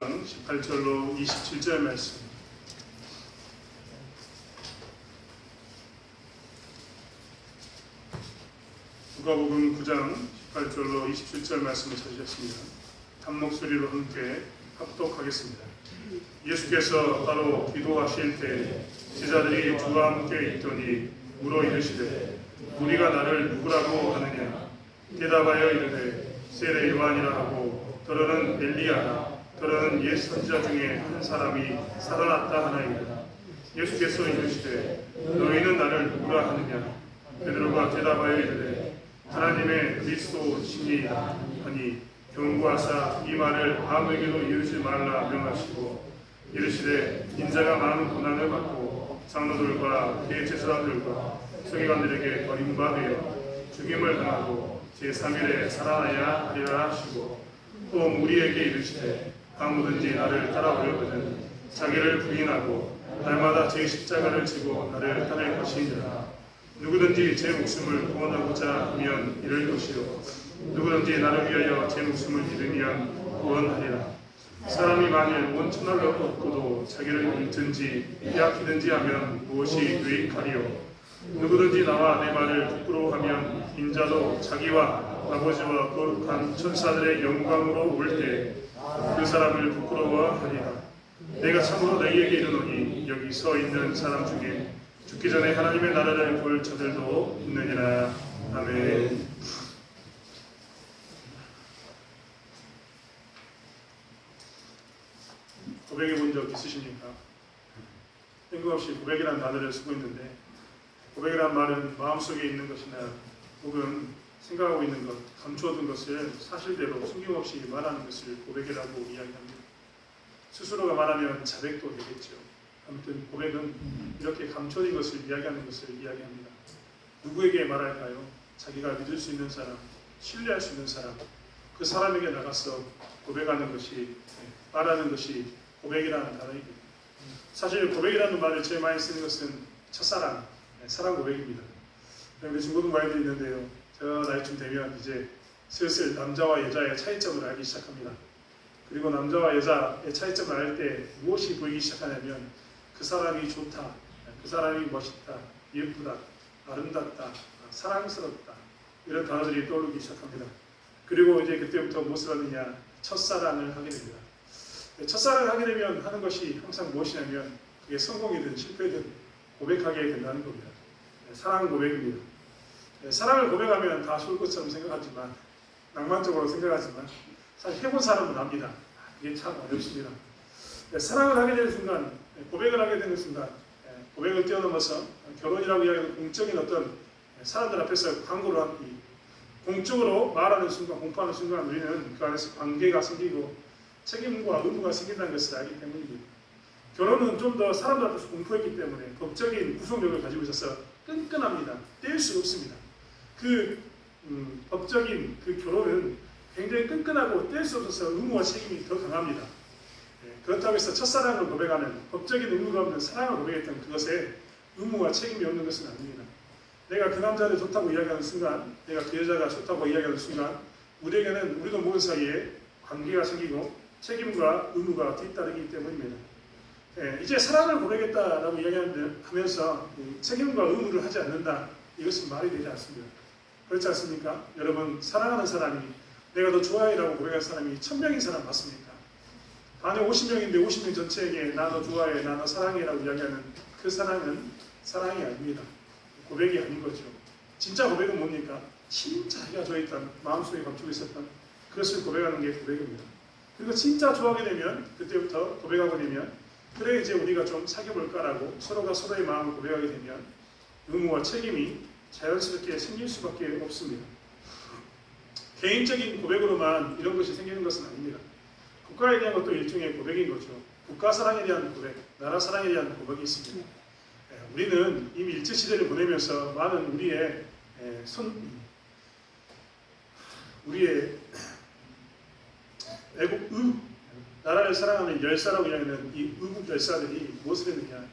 18절로 27절 말씀. 누가복음 9장 18절로 27절 말씀을 찾으셨습니다. 한 목소리로 함께 합독하겠습니다. 예수께서 따로 기도하실 때 제자들이 주와 함께 있더니 물어 이르시되 우리가 나를 누구라고 하느냐? 대답하여 이르되 세례 요한이라 하고 더러는 엘리야라 더러는 옛 선지자 중에 한 사람이 살아났다 하나이다. 예수께서 이르시되 너희는 나를 누구라 하느냐? 베드로가 대답하여 이르되 하나님의 그리스도시니이다 하니 경고하사 이 말을 아무에게도 이르지 말라 명하시고 이르시되 인자가 많은 고난을 받고 장로들과 대제사장들과 서기관들에게 버림받아 죽임을 당하고 제3일에 살아나야 하리라 하시고 또 무리에게 이르시되 아무든지 나를 따라오려거든 자기를 부인하고 날마다 제 십자가를 지고 나를 따를 것이니라. 누구든지 제 목숨을 구원하고자 하면 이를 것이요 누구든지 나를 위하여 제 목숨을 잃으면 구원하리라. 사람이 만일 온 천하를 얻고도 자기를 잃든지 빼앗기든지 하면 무엇이 유익하리요? 누구든지 나와 내 말을 부끄러워하면 인자도 자기와 아버지와 거룩한 천사들의 영광으로 올 때 그 사람을 부끄러워하리라. 내가 참으로 너희에게 이르노니 여기 서 있는 사람 중에 죽기 전에 하나님의 나라를 볼 자들도 있느니라. 아멘. 고백해 본 적 있으십니까? 뜬금없이 고백이라는 단어를 쓰고 있는데 고백이란 말은 마음속에 있는 것이나 혹은 생각하고 있는 것, 감추어둔 것을 사실대로 숨김없이 말하는 것을 고백이라고 이야기합니다. 스스로가 말하면 자백도 되겠죠. 아무튼 고백은 이렇게 감춰진 것을 이야기하는 것을 이야기합니다. 누구에게 말할까요? 자기가 믿을 수 있는 사람, 신뢰할 수 있는 사람, 그 사람에게 나가서 고백하는 것이, 말하는 것이 고백이라는 단어입니다. 사실 고백이라는 말을 제일 많이 쓰는 것은 첫사랑, 사랑 고백입니다. 그런데 중고등부아이들이 있는데요. 저 나이쯤 되면 이제 슬슬 남자와 여자의 차이점을 알기 시작합니다. 그리고 남자와 여자의 차이점을 알 때 무엇이 보이기 시작하냐면 그 사람이 좋다, 그 사람이 멋있다, 예쁘다, 아름답다, 사랑스럽다 이런 단어들이 떠오르기 시작합니다. 그리고 이제 그때부터 무엇을 하느냐? 첫사랑을 하게 됩니다. 첫사랑을 하게 되면 하는 것이 항상 무엇이냐면 그게 성공이든 실패든 고백하게 된다는 겁니다. 사랑 고백입니다. 사랑을 고백하면 다 좋을 것처럼 생각하지만 낭만적으로 생각하지만 사실 해본 사람은 압니다. 이게 참 어렵습니다. 사랑을 하게 되는 순간, 고백을 하게 되는 순간, 고백을 뛰어넘어서 결혼이라고 이야기하는 공적인 어떤 사람들 앞에서 광고를 하기, 공적으로 말하는 순간, 공포하는 순간 우리는 그 안에서 관계가 생기고 책임과 의무가 생긴다는 것을 알기 때문입니다. 결혼은 좀 더 사람들 앞에서 공포했기 때문에 법적인 구속력을 가지고 있어서 끈끈합니다. 뗄 수 없습니다. 법적인 그 결혼은 굉장히 끈끈하고 뗄 수 없어서 의무와 책임이 더 강합니다. 그렇다고 해서 첫사랑을 고백하는 법적인 의무가 없는 사랑을 고백했던 그것에 의무와 책임이 없는 것은 아닙니다. 내가 그 남자를 좋다고 이야기하는 순간, 내가 그 여자가 좋다고 이야기하는 순간 우리에게는 우리도 모르는 사이에 관계가 생기고 책임과 의무가 뒤따르기 때문입니다. 이제 사랑을 고백했다라고 이야기하면서 책임과 의무를 하지 않는다. 이것은 말이 되지 않습니다. 그렇지 않습니까? 여러분, 사랑하는 사람이 내가 너 좋아해라고 고백한 사람이 1000명인 사람 맞습니까? 반에 50명인데 50명 전체에게 나 너 좋아해, 나 너 사랑해라고 이야기하는 그 사랑은 사랑이 아닙니다. 고백이 아닌 거죠. 진짜 고백은 뭡니까? 진짜 자기가 좋아했던, 마음속에 감추고 있었던 그것을 고백하는 게 고백입니다. 그리고 진짜 좋아하게 되면 그때부터 고백하고 되면 그래 이제 우리가 좀 사귀어볼까라고 서로가 서로의 마음을 고백하게 되면 의무와 책임이 자연스럽게 생길 수밖에 없습니다. 개인적인 고백으로만 이런 것이 생기는 것은 아닙니다. 국가에 대한 것도 일종의 고백인 거죠. 국가 사랑에 대한 고백, 나라 사랑에 대한 고백이 있습니다. 우리는 이미 일제시대를 보내면서 많은 우리의 나라를 사랑하는 열사라고 이야기하는 이 의국 열사들이 무엇을 했느냐?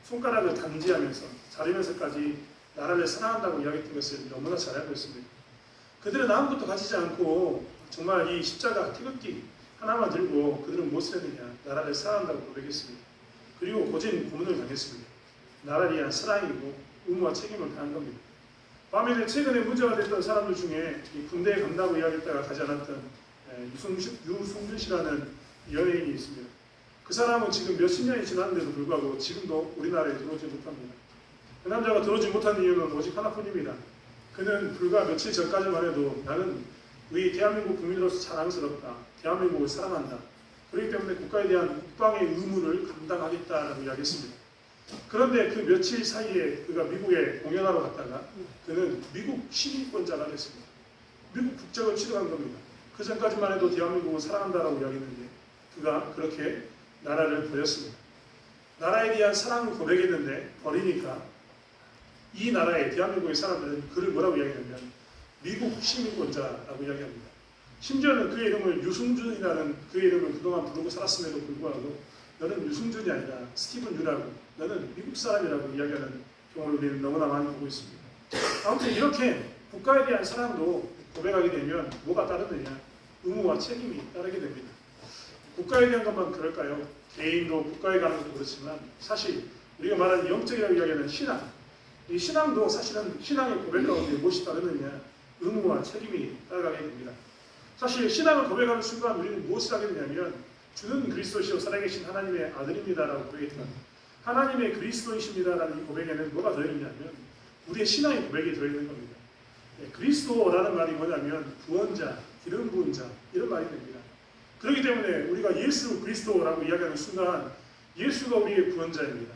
손가락을 단지하면서 자르면서까지 나라를 사랑한다고 이야기했던 것을 너무나 잘 알고 있습니다. 그들은 아무것도 가지지 않고 정말 이 십자가 태극기 하나만 들고 그들은 무엇을 했느냐? 나라를 사랑한다고 고백했습니다. 그리고 고진 고문을 당했습니다. 나라를 위한 사랑이고 의무와 책임을 다한 겁니다. 반면에 최근에 문제가 됐던 사람들 중에 군대에 간다고 이야기했다가 가지 않았던 유승준 씨라는 연예인이 있습니다. 그 사람은 지금 몇십 년이 지났는데도 불구하고 지금도 우리나라에 들어오지 못합니다. 그 남자가 들어오지 못한 이유는 오직 하나뿐입니다. 그는 불과 며칠 전까지만 해도 나는 우리 대한민국 국민으로서 자랑스럽다. 대한민국을 사랑한다. 그렇기 때문에 국가에 대한 국방의 의무를 감당하겠다라고 이야기했습니다. 그런데 그 며칠 사이에 그가 미국에 공연하러 갔다가 그는 미국 시민권자가 됐습니다. 미국 국적을 취득한 겁니다. 그 전까지만 해도 대한민국을 사랑한다라고 이야기했는데 그가 그렇게 나라를 버렸습니다. 나라에 대한 사랑을 고백했는데 버리니까 이 나라에 대한민국의 사람들은 그를 뭐라고 이야기하냐면 미국 시민권자라고 이야기합니다. 심지어는 그의 이름을 유승준이라는 그의 이름을 그동안 부르고 살았음에도 불구하고 너는 유승준이 아니라 스티븐 유라고 너는 미국 사람이라고 이야기하는 경우를 우리는 너무나 많이 보고 있습니다. 아무튼 이렇게 국가에 대한 사랑도 고백하게 되면 뭐가 따르느냐? 의무와 책임이 따르게 됩니다. 국가에 대한 것만 그럴까요? 개인도 국가에 가는 것도 그렇지만 사실 우리가 말하는 영적이라고 이야기하는 신앙 이 신앙도 사실은 신앙의 고백 가운데 무엇이 따르느냐? 의무와 책임이 따라가게 됩니다. 사실 신앙을 고백하는 순간 우리는 무엇을 하게 되냐면 주는 그리스도시요 살아계신 하나님의 아들입니다라고 고백했던 하나님의 그리스도이십니다라는 이 고백에는 뭐가 들어있냐면 우리의 신앙의 고백이 들어있는 겁니다. 그리스도라는 말이 뭐냐면 구원자, 기름 부은 자 이런 말이 됩니다. 그렇기 때문에 우리가 예수 그리스도라고 이야기하는 순간 예수가 우리의 구원자입니다.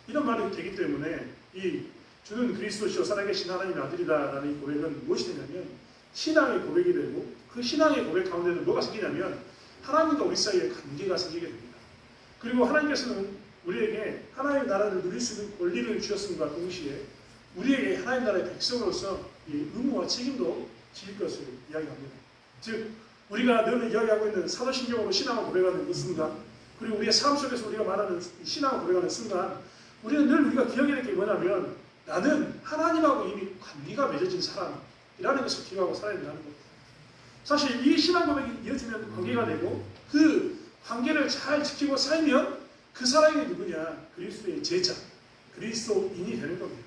이런 말이 되기 때문에 이 주는 그리스도시요 살아계신 하나님의 아들이다라는 이 고백은 무엇이 되냐면 신앙의 고백이 되고 그 신앙의 고백 가운데는 뭐가 생기냐면 하나님과 우리 사이에 관계가 생기게 됩니다. 그리고 하나님께서는 우리에게 하나님의 나라를 누릴 수 있는 권리를 주셨음과 동시에 우리에게 하나님 나라의 백성으로서 이 의무와 책임도 지을 것을 이야기합니다. 즉 우리가 늘 이야기하고 있는 사도신경으로 신앙을 고백하는 그 순간 그리고 우리의 삶 속에서 우리가 말하는 신앙을 고백하는 순간 우리는 늘 우리가 기억해야 될 게 뭐냐면 나는 하나님하고 이미 관계가 맺어진 사람이라는 것을 기억하고 살아야 된다는 겁니다. 사실 이 신앙 고백이 이어지면 관계가 되고 그 관계를 잘 지키고 살면 그 사람이 누구냐? 그리스도의 제자, 그리스도인이 되는 겁니다.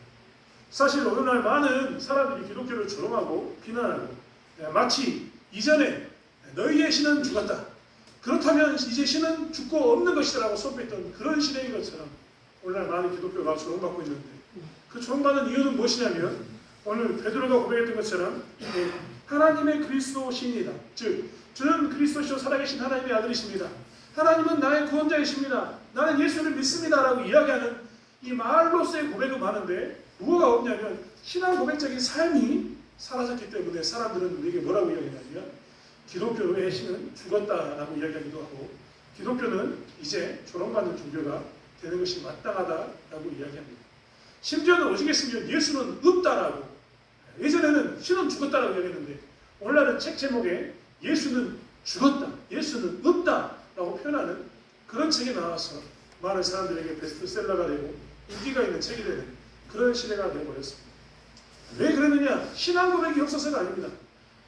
사실 오늘날 많은 사람들이 기독교를 조롱하고 비난하고 마치 이전에 너희의 신은 죽었다. 그렇다면 이제 신은 죽고 없는 것이다 라고 선포했던 그런 시대인 것처럼 오늘날 많은 기독교가 조롱받고 있는데 그 조롱받는 이유는 무엇이냐면 오늘 베드로가 고백했던 것처럼 하나님의 그리스도시입니다. 즉 주는 그리스도시요 살아계신 하나님의 아들이십니다. 하나님은 나의 구원자이십니다. 나는 예수를 믿습니다 라고 이야기하는 이 말로서의 고백은 많은데 무엇가 없냐면 신앙 고백적인 삶이 사라졌기 때문에 사람들은 우리에게 뭐라고 이야기하냐면 기독교의 신은 죽었다라고 이야기하기도 하고 기독교는 이제 조롱받는 종교가 되는 것이 마땅하다라고 이야기합니다. 심지어는 오직했으면 예수는 없다라고 예전에는 신은 죽었다라고 이야기했는데 오늘날은 책 제목에 예수는 죽었다, 예수는 없다라고 표현하는 그런 책이 나와서 많은 사람들에게 베스트셀러가 되고 인기가 있는 책이 되는 그런 시대가 되어버렸습니다. 왜 그러느냐? 신앙 고백이 없어서가 아닙니다.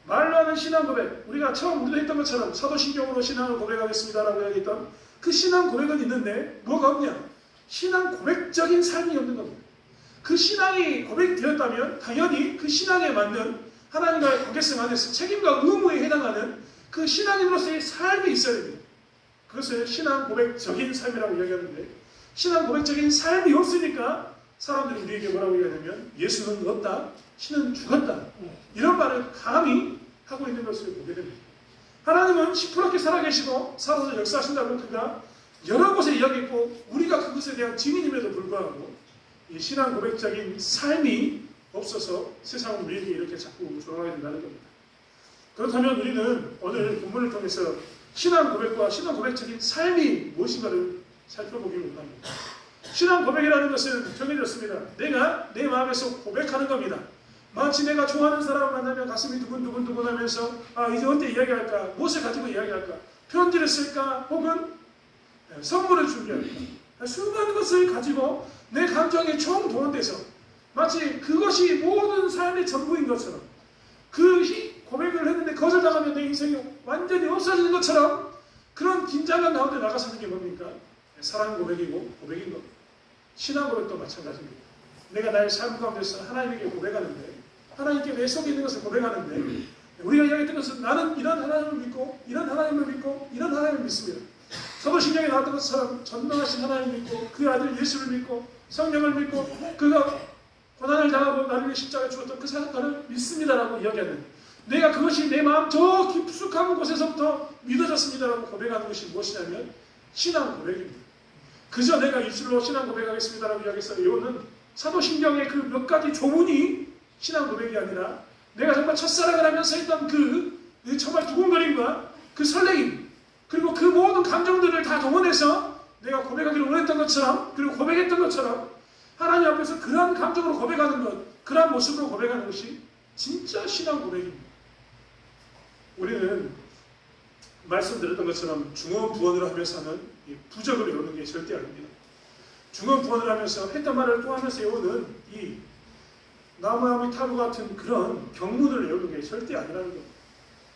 말로 하는 신앙 고백, 우리가 처음 우리도 했던 것처럼 사도신경으로 신앙을 고백하겠습니다라고 이야기했던 그 신앙 고백은 있는데 뭐가 없냐? 신앙 고백적인 삶이 없는 겁니다. 그 신앙이 고백되었다면 당연히 그 신앙에 맞는 하나님과의 관계성 안에서 책임과 의무에 해당하는 그 신앙인으로서의 삶이 있어야 됩니다. 그것을 신앙 고백적인 삶이라고 이야기하는데 신앙 고백적인 삶이 없으니까 사람들이 우리에게 뭐라고 이야기하냐면 예수는 없다, 신은 죽었다 이런 말을 감히 하고 있는 것을 보게 됩니다. 하나님은 시퍼렇게 살아계시고 살아서 역사하신다고 그가 여러 곳에 이야기했고 우리가 그것에 대한 증인임에도 불구하고 이 신앙 고백적인 삶이 없어서 세상은 우리에게 이렇게 자꾸 조롱하게 된다는 겁니다. 그렇다면 우리는 오늘 본문을 통해서 신앙 고백과 신앙 고백적인 삶이 무엇인가를 살펴보기를 원합니다. 신앙 고백이라는 것은 정해졌습니다. 내가 내 마음에서 고백하는 겁니다. 마치 내가 좋아하는 사람을 만나면 가슴이 두근두근 하면서 이제 어떻게 이야기할까? 무엇을 가지고 이야기할까? 편지를 쓸까? 혹은 선물을 준비할까? 수많은 것을 가지고 내 감정에 총동원돼서 마치 그것이 모든 삶의 전부인 것처럼 그 고백을 했는데 거절당하면 내 인생이 완전히 없어지는 것처럼 그런 긴장감 가운데 나가서 하는 게 뭡니까? 사랑 고백이고 고백인 겁니다. 신앙 고백도 마찬가지입니다. 내가 나의 삶 가운데서 하나님에게 고백하는데, 하나님께 내 속에 있는 것을 고백하는데, 우리가 이야기했던 것은 나는 이런 하나님을 믿고 이런 하나님을 믿고 이런 하나님을 믿습니다. 사도신경에 나왔던 것처럼 전능하신 하나님을 믿고 그 아들 예수를 믿고 성령을 믿고 그가 고난을 당하고 나를 위해 십자가에 죽었던 그 사건을 믿습니다라고 이야기하는, 내가 그것이 내 마음 저 깊숙한 곳에서부터 믿어졌습니다라고 고백하는 것이 무엇이냐면 신앙 고백입니다. 그저 내가 입술로 신앙 고백하겠습니다라고 이야기해서 이거는 사도신경의 그 몇 가지 조문이 신앙 고백이 아니라 내가 정말 첫사랑을 하면서 했던 그 정말 두근거림과 그 설레임, 그리고 그 모든 감정들을 다 동원해서 내가 고백하기를 원했던 것처럼, 그리고 고백했던 것처럼 하나님 앞에서 그러한 감정으로 고백하는 것, 그러한 모습으로 고백하는 것이 진짜 신앙 고백입니다. 우리는 말씀드렸던 것처럼 중언부언을 하면서 하는 부적을 외우는 게 절대 아닙니다. 중언부언을 하면서 했던 말을 또 하면서 외우는 이 나무나무 타루 같은 그런 경문을 외우는 게 절대 아니라는 겁니다.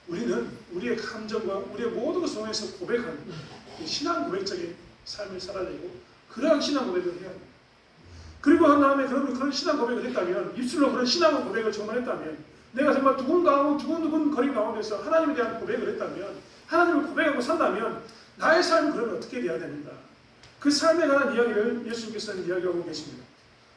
우리는 우리의 감정과 우리의 모든 것을 통해서 고백하는 신앙 고백적인 삶을 살아야 되고, 그러한 신앙 고백을 해야 합니다. 그리고 한 다음에 그런 신앙 고백을 했다면, 입술로 그런 신앙 고백을 정말 했다면, 내가 정말 두근두근 거린 가운데서 하나님에 대한 고백을 했다면, 하나님을 고백하고 산다면 나의 삶은 그러면 어떻게 돼야 됩니까? 그 삶에 관한 이야기를 예수님께서는 이야기하고 계십니다.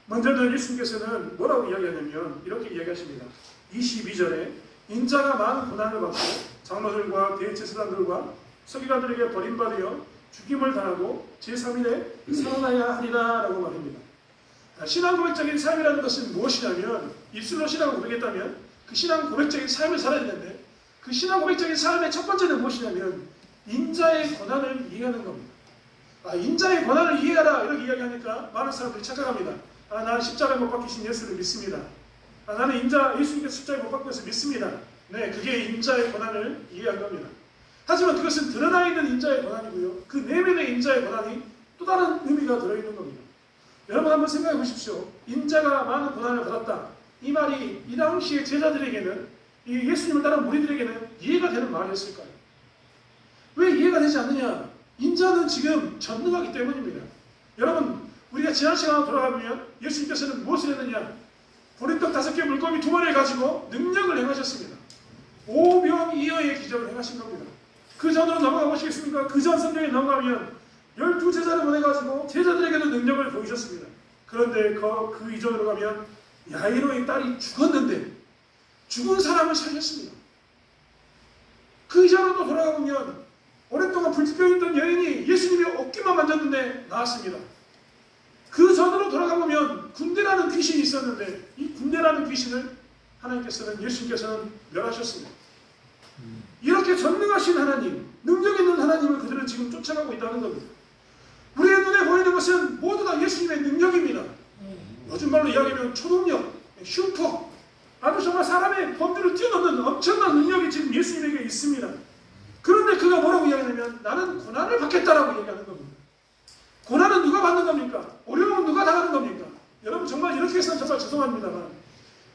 먼저는 예수님께서는 뭐라고 이야기하냐면 이렇게 이야기하십니다. 22절에 인자가 많은 고난을 받고 장로들과 대제사장들과 서기관들에게 버림받으여 죽임을 당하고 제3일에 살아나야 하리라 라고 말합니다. 신앙 고백적인 삶이라는 것은 무엇이냐면, 입술로 신앙을 고백했다면 그 신앙 고백적인 삶을 살아야 되는데, 그 신앙 고백적인 삶의 첫 번째는 무엇이냐면 인자의 고난을 이해하는 겁니다. 인자의 고난을 이해하라 이렇게 이야기하니까 많은 사람들이 착각합니다. 나는 십자가에 못 박히신 예수를 믿습니다. 나는 예수님께서 십자가에 못 박혀서 믿습니다. 네, 그게 인자의 고난을 이해한 겁니다. 하지만 그것은 드러나 있는 인자의 고난이고요, 그 내면의 인자의 고난이 또 다른 의미가 들어있는 겁니다. 여러분 한번 생각해 보십시오. 인자가 많은 고난을 받았다, 이 말이 이 당시의 제자들에게는, 이 예수님을 따른 무리들에게는 이해가 되는 말이었을까요? 왜 이해가 되지 않느냐? 인자는 지금 전능하기 때문입니다. 여러분, 우리가 지난 시간으로 돌아가면 예수님께서는 무엇을 했느냐? 보리떡 5개 물고기 2마리를 가지고 능력을 행하셨습니다. 오병이어의 기적을 행하신 겁니다. 그 전으로 넘어가 보시겠습니까? 그 전 성경에 넘어가면 12제자를 보내가지고 제자들에게도 능력을 보이셨습니다. 그런데 그 이전으로 가면 야이로의 딸이 죽었는데 죽은 사람을 살렸습니다. 그 이전으로 또 돌아가 보면 오랫동안 불치병 있던 여인이 예수님의 어깨만 만졌는데 나았습니다. 그 전으로 돌아가 보면 군대라는 귀신이 있었는데 이 군대라는 귀신을 예수님께서는 멸하셨습니다. 이렇게 전능하신 하나님, 능력 있는 하나님을 그들은 지금 쫓아가고 있다는 겁니다. 우리의 눈에 보이는 것은 모두 다 예수님의 능력입니다. 요즘 말로 이야기하면 초능력, 슈퍼, 아주 정말 사람의 범주를 뛰어넘는 엄청난 능력이 지금 예수님에게 있습니다. 그런데 그가 뭐라고 이야기하냐면 나는 고난을 받겠다라고 얘기하는 겁니다. 고난은 누가 받는 겁니까? 어려움은 누가 당하는 겁니까? 여러분 정말 이렇게 해서는 정말 죄송합니다만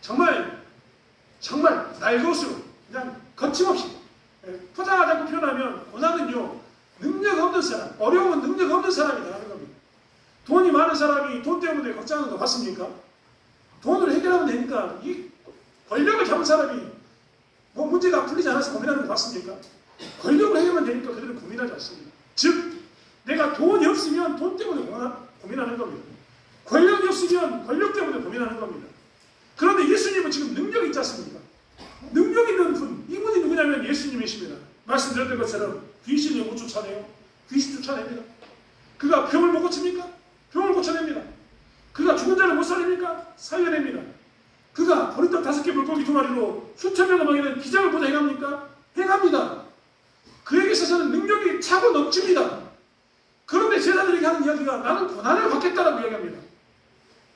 정말 날것으로 그냥 거침없이 포장하지 않고 표현하면 고난은요, 능력 없는 사람, 어려움은 능력 없는 사람이 당하는 겁니다. 돈이 많은 사람이 돈 때문에 걱정하는 거 봤습니까? 돈으로 해결하면 되니까 이 권력을 잡은 사람이 뭐 문제가 풀리지 않아서 고민하는 거 봤습니까? 권력을 해결하면 되니까 그들은 고민하지 않습니다. 즉 내가 돈이 없으면 돈 때문에 고민하는 겁니다. 권력이 없으면 권력 때문에 고민하는 겁니다. 그런데 예수님은 지금 능력이 있지 않습니까? 능력 있는 분, 이분이 누구냐면 예수님이십니다. 말씀드렸던 것처럼 귀신이 못 쫓아내요. 귀신 쫓아냅니다. 그가 병을 못 고칩니까? 병을 고쳐냅니다. 그가 죽은 자를 못 살립니까? 살려냅니다. 그가 보리떡 5개 물고기 2마리로 수천 명을 먹이는 기적을 보다 행합니까? 행합니다. 그에게 있어서는 능력이 차고 넘칩니다. 그런데 제자들에게 하는 이야기가 나는 고난을 받겠다라고 이야기합니다.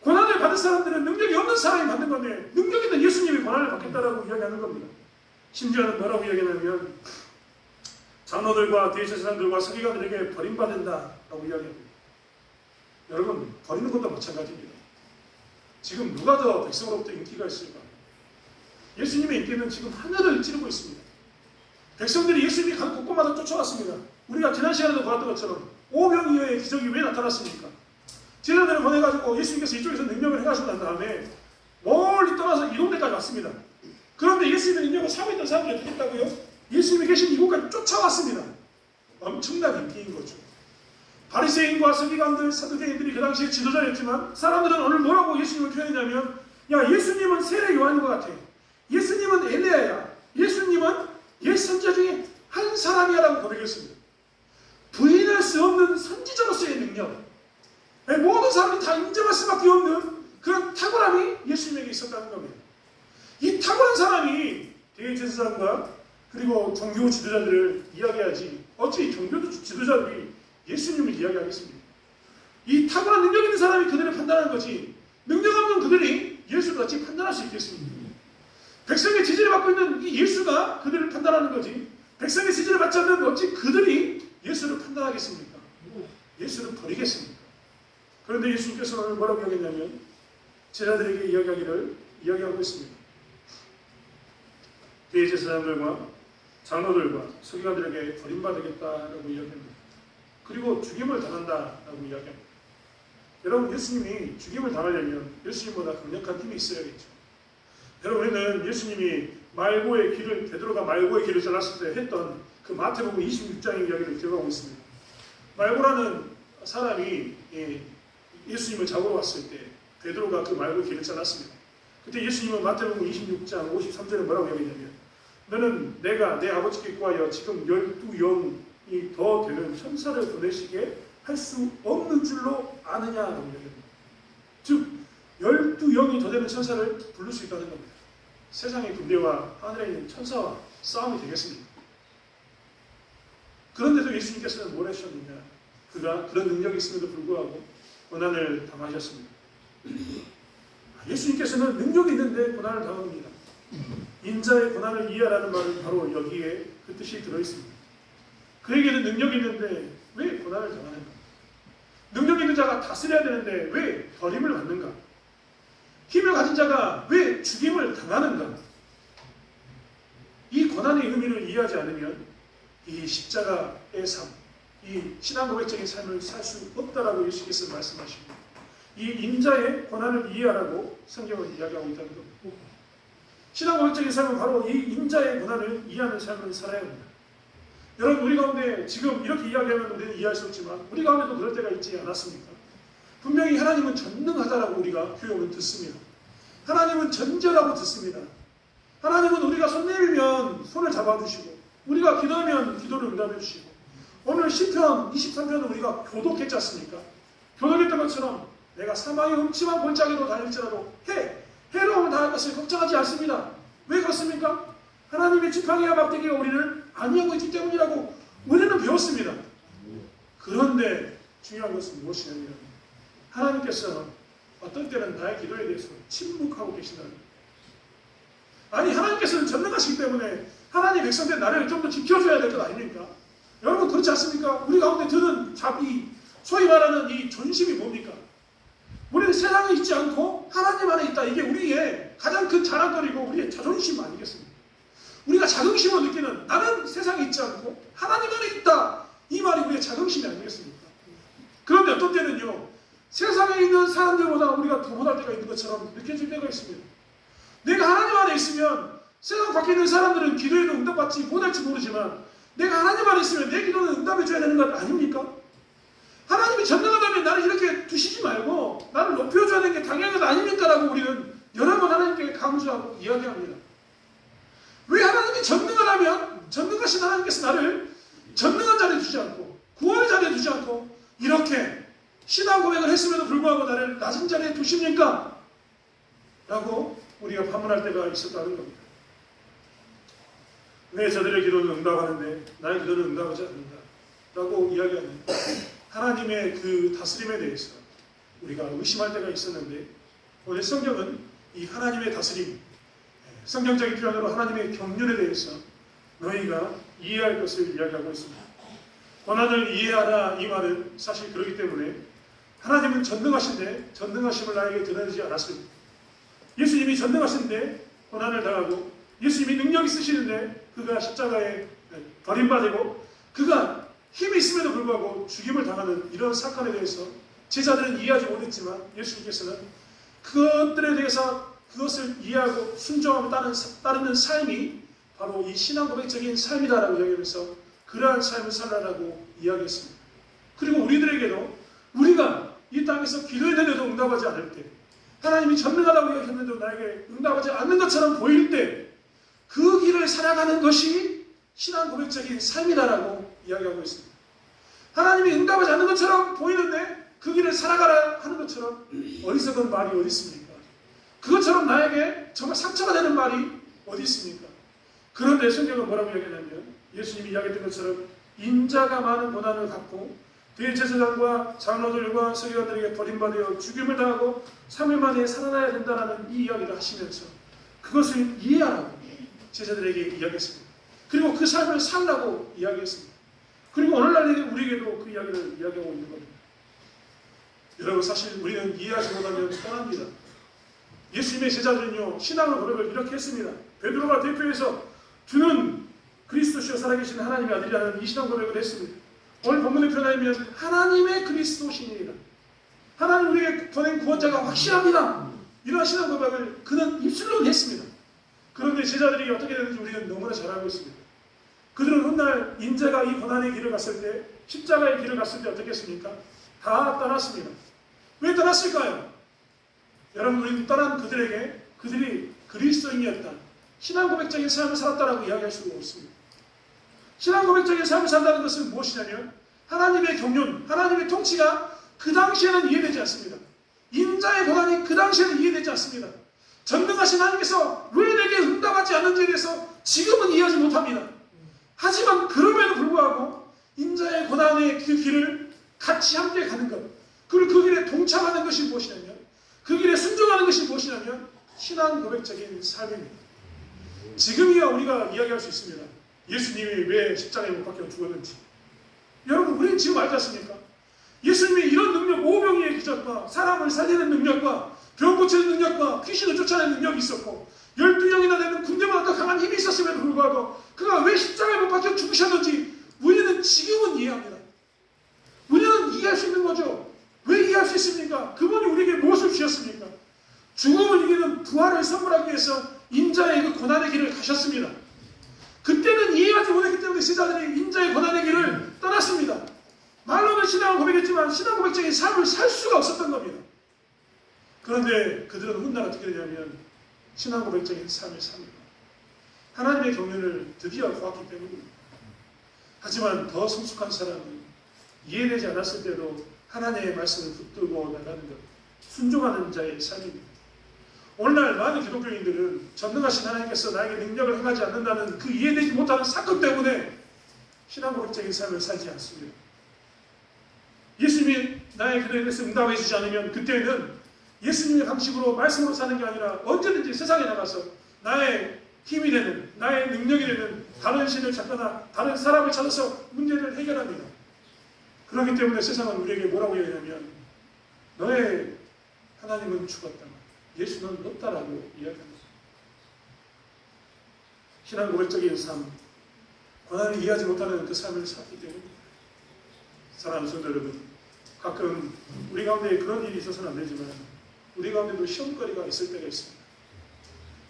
고난을 받은 사람들은 능력이 없는 사람이 받는 건데 능력 있는 예수님이 고난을 받겠다라고 이야기하는 겁니다. 심지어는 뭐라고 이야기하냐면 장로들과 대제사장들과 서기관들에게 버림받는다라고 이야기합니다. 여러분, 버리는 것도 마찬가지입니다. 지금 누가 더 백성으로부터 인기가 있을까? 예수님의 인기는 지금 하늘을 찌르고 있습니다. 백성들이 예수님이 간 곳곳마다 쫓아왔습니다. 우리가 지난 시간에도 보았던 것처럼 오병이어의 기적이 왜 나타났습니까? 제자들을 보내가지고 예수님께서 이쪽에서 능력을 해가시고 난 다음에 멀리 떠나서 이 동네까지 왔습니다. 그런데 예수님의 능력을 사고 있던 사람들이 어떻게 했다고요? 예수님이 계신 이곳까지 쫓아왔습니다. 엄청난 인기인 거죠. 바리새인과 서기관들, 사두개인들이 그 당시에 지도자였지만 사람들은 오늘 뭐라고 예수님을 표현했냐면, 야, 예수님은 세례 요한인 것 같아. 예수님은 엘리야야. 예수님은 옛 선지자 중에 한 사람이야라고 고백했습니다. 부인할 수 없는 선지자로서의 능력, 모든 사람이 다 인정할 수밖에 없는 그런 탁월함이 예수님에게 있었다는 겁니다. 이 탁월한 사람이 대제사장과 그리고 종교 지도자들을 이야기하지 어찌 종교 지도자들이 예수님을 이야기하겠습니까? 이 탁월한 능력 있는 사람이 그들을 판단하는 거지, 능력 없는 그들이 예수를 어찌 판단할 수 있겠습니까? 백성의 지지를 받고 있는 이 예수가 그들을 판단하는 거지, 백성의 지지를 받지 않는 어찌 그들이 예수를 판단하겠습니까? 예수를 버리겠습니까? 그런데 예수님께서는 오늘 뭐라고 이야기했냐면, 제자들에게 이야기하고 있습니다. 대제사장들과 장로들과 서기관들에게 버림받겠다라고 이야기합니다. 그리고 죽임을 당한다라고 이야기합니다. 여러분, 예수님이 죽임을 당하려면 예수님보다 강력한 힘이 있어야겠죠. 여러분, 예수님이 베드로가 말고의 길을 잘랐을 때 했던 그 마태복음 26장의 이야기를 기억하고 있습니다. 말고라는 사람이 예수님을 잡으러 왔을 때 베드로가 그 말고의 길을 잘랐습니다. 그때 예수님은 마태복음 26장 53절에 뭐라고 이야기했냐면, 너는 내가 내 아버지께 구하여 지금 12영이 더 되는 천사를 보내시게 할 수 없는 줄로 아느냐라고 이야기합니다. 즉 12영이 더 되는 천사를 부를 수 있다는 겁니다. 세상의 군대와 하늘에 있는 천사와 싸움이 되겠습니다. 그런데도 예수님께서는 뭘 하셨느냐? 그가 그런 능력이 있음에도 불구하고 고난을 당하셨습니다. 예수님께서는 능력이 있는데 고난을 당합니다. 인자의 고난을 이해하라는 말은 바로 여기에 그 뜻이 들어있습니다. 그에게는 능력이 있는데 왜 고난을 당하는가? 능력 있는 자가 다스려야 되는데 왜 버림을 받는가? 힘을 가진 자가 왜 죽임을 당하는가? 이 고난의 의미를 이해하지 않으면 이 십자가의 삶, 이 신앙 고백적인 삶을 살 수 없다라고 예수께서 말씀하십니다. 이 인자의 고난을 이해하라고 성경은 이야기하고 있다는 겁니다. 신앙 고백적인 삶은 바로 이 인자의 고난을 이해하는 삶을 살아야 합니다. 여러분, 우리 가운데 지금 이렇게 이야기하면 우리는 이해할 수 없지만 우리 가운데도 그럴 때가 있지 않았습니까? 분명히 하나님은 전능하다라고 우리가 교육을 듣습니다. 하나님은 전지하다고 듣습니다. 하나님은 우리가 손 내밀면 손을 잡아주시고, 우리가 기도하면 기도를 응답해 주시고, 오늘 시편 23편은 우리가 교독했지 않습니까? 교독했던 것처럼 내가 사망의 음침한 골짜기로 다닐지라도 해로움을 당할 것을 걱정하지 않습니다. 왜 그렇습니까? 하나님의 지팡이와 막대기가 우리를 안위하고 있기 때문이라고 우리는 배웠습니다. 그런데 중요한 것은 무엇이냐면, 하나님께서 어떤 때는 나의 기도에 대해서 침묵하고 계신다는 거예요. 아니, 하나님께서는 전능하시기 때문에 하나님 백성들 나를 좀 더 지켜줘야 될 것 아닙니까? 여러분, 그렇지 않습니까? 우리 가운데 드는 자비, 소위 말하는 이 존심이 뭡니까? 우리는 세상에 있지 않고 하나님 안에 있다. 이게 우리의 가장 큰 자랑거리고 우리의 자존심 아니겠습니까? 우리가 자긍심을 느끼는, 나는 세상에 있지 않고 하나님 안에 있다. 이 말이 우리의 자긍심이 아니겠습니까? 그런데 어떤 때는요, 세상에 있는 사람들보다 우리가 더 못할 때가 있는 것처럼 느껴질 때가 있습니다. 내가 하나님 안에 있으면 세상 밖에 있는 사람들은 기도에도 응답받지 못할지 모르지만, 내가 하나님 안에 있으면 내 기도는 응답해줘야 되는 것 아닙니까? 하나님이 전능하다면 나를 이렇게 두시지 말고 나를 높여줘야 되는 게 당연한 것 아닙니까? 라고 우리는 여러 번 하나님께 강조하고 이야기합니다. 왜 하나님이 전능하다면 전능하신 하나님께서 나를 전능한 자리에 두지 않고 구원의 자리에 두지 않고 이렇게 신앙 고백을 했음에도 불구하고 나를 낮은 자리에 두십니까? 라고 우리가 반문할 때가 있었다는 겁니다. 왜 저들의 기도는 응답하는데 나의 기도는 응답하지 않는다? 라고 이야기하는 하나님의 그 다스림에 대해서 우리가 의심할 때가 있었는데, 오늘 성경은 이 하나님의 다스림, 성경적인 표현으로 하나님의 경륜에 대해서 너희가 이해할 것을 이야기하고 있습니다. 고난을 이해하라, 이 말은 사실 그렇기 때문에 하나님은 전능하신데 전능하심을 나에게 드러내지 않았습니다. 예수님이 전능하신데 고난을 당하고, 예수님이 능력 있으시는데 그가 십자가에 버림받고, 그가 힘이 있음에도 불구하고 죽임을 당하는 이런 사건에 대해서 제자들은 이해하지 못했지만 예수님께서는 그것들에 대해서 그것을 이해하고 순종하며 따르는 삶이 바로 이 신앙 고백적인 삶이다라고 이야기하면서 그러한 삶을 살라라고 이야기했습니다. 그리고 우리들에게도 우리가 이 땅에서 기도했는데도 응답하지 않을 때, 하나님이 전능하다고 이야기했는데도 나에게 응답하지 않는 것처럼 보일 때 그 길을 살아가는 것이 신앙 고백적인 삶이다라고 이야기하고 있습니다. 하나님이 응답하지 않는 것처럼 보이는데 그 길을 살아가라 하는 것처럼 어리석은 말이 어디 있습니까? 그것처럼 나에게 정말 상처가 되는 말이 어디 있습니까? 그런데 성경은 뭐라고 이야기하냐면 예수님이 이야기했던 것처럼 인자가 많은 고난을 갖고 대제사장과 장로들과 서기관들에게 버림받아 죽임을 당하고 3일 만에 살아나야 된다는 이 이야기를 하시면서 그것을 이해하라고 제자들에게 이야기했습니다. 그리고 그 삶을 살라고 이야기했습니다. 그리고 오늘날 우리에게도 그 이야기를 이야기하고 있는 겁니다. 여러분, 사실 우리는 이해하지 못하면 떠납니다. 예수님의 제자들은요, 신앙의 고백을 이렇게 했습니다. 베드로가 대표해서 주는 그리스도시여 살아계신 하나님의 아들이라는 이 신앙 고백을 했습니다. 오늘 본문에 표현하면 하나님의 그리스도시니라. 하나님 우리에게 보낸 구원자가 확실합니다. 이러한 신앙 고백을 그는 입술로 했습니다. 그런데 제자들이 어떻게 되는지 우리는 너무나 잘 알고 있습니다. 그들은 훗날 인자가 이 고난의 길을 갔을 때, 십자가의 길을 갔을 때 어떻게 했습니까? 다 떠났습니다. 왜 떠났을까요? 여러분, 우리는 떠난 그들이 그리스도인이었다, 신앙 고백적인 삶을 살았다라고 이야기할 수가 없습니다. 신앙 고백적인 삶을 산다는 것은 무엇이냐면 하나님의 경륜, 하나님의 통치가 그 당시에는 이해되지 않습니다. 인자의 고난이 그 당시에는 이해되지 않습니다. 전능하신 하나님께서 왜 내게 응답하지 않는지에 대해서 지금은 이해하지 못합니다. 하지만 그럼에도 불구하고 인자의 고난의 그 길을 같이 함께 가는 것, 그리고 그 길에 동참하는 것이 무엇이냐면, 그 길에 순종하는 것이 무엇이냐면 신앙 고백적인 삶입니다. 지금이야 우리가 이야기할 수 있습니다. 예수님이 왜 십자가에 못 박혀 죽었는지. 여러분, 우리는 지금 알지 않습니까? 예수님이 이런 능력, 오병이의 기적과 사람을 살리는 능력과 병 고치는 능력과 귀신을 쫓아내는 능력이 있었고 12명이나 되는 군대보다 더 강한 힘이 있었음에도 불구하고 그가 왜 십자가에 못 박혀 죽으셨는지 우리는 지금은 이해합니다. 우리는 이해할 수 있는 거죠. 왜 이해할 수 있습니까? 그분이 우리에게 무엇을 주셨습니까? 죽음을 이기는 부활을 선물하기 위해서 인자의 그 고난의 길을 가셨습니다. 그때는 이해하지 못했기 때문에 제자들이 인자의 고난의 길을 떠났습니다. 말로는 신앙을 고백했지만 신앙 고백적인 삶을 살 수가 없었던 겁니다. 그런데 그들은 훗날 어떻게 되냐면 신앙 고백적인 삶을 삽니다. 하나님의 경륜을 드디어 보았기 때문입니다. 하지만 더 성숙한 사람은 이해되지 않았을 때도 하나님의 말씀을 붙들고 나가는 것, 순종하는 자의 삶입니다. 오늘날 많은 기독교인들은 전능하신 하나님께서 나에게 능력을 행하지 않는다는 그 이해되지 못하는 사건 때문에 신앙 고백적인 삶을 살지 않습니다. 예수님이 나의 기도에 대해서 응답해 주지 않으면 그때는 예수님의 방식으로 말씀으로 사는 게 아니라 언제든지 세상에 나가서 나의 힘이 되는, 나의 능력이 되는 다른 신을 찾거나 다른 사람을 찾아서 문제를 해결합니다. 그렇기 때문에 세상은 우리에게 뭐라고 얘기하냐면 너의 하나님은 죽었다, 예수는 없다라고 이야기합니다. 신앙 고백적인 삶, 고난을 이해하지 못하는 그 삶을 살기 때문입니다. 사랑하는 성도 여러분, 가끔 우리 가운데 그런 일이 있어서는 안 되지만 우리 가운데도 시험거리가 있을 때가 있습니다.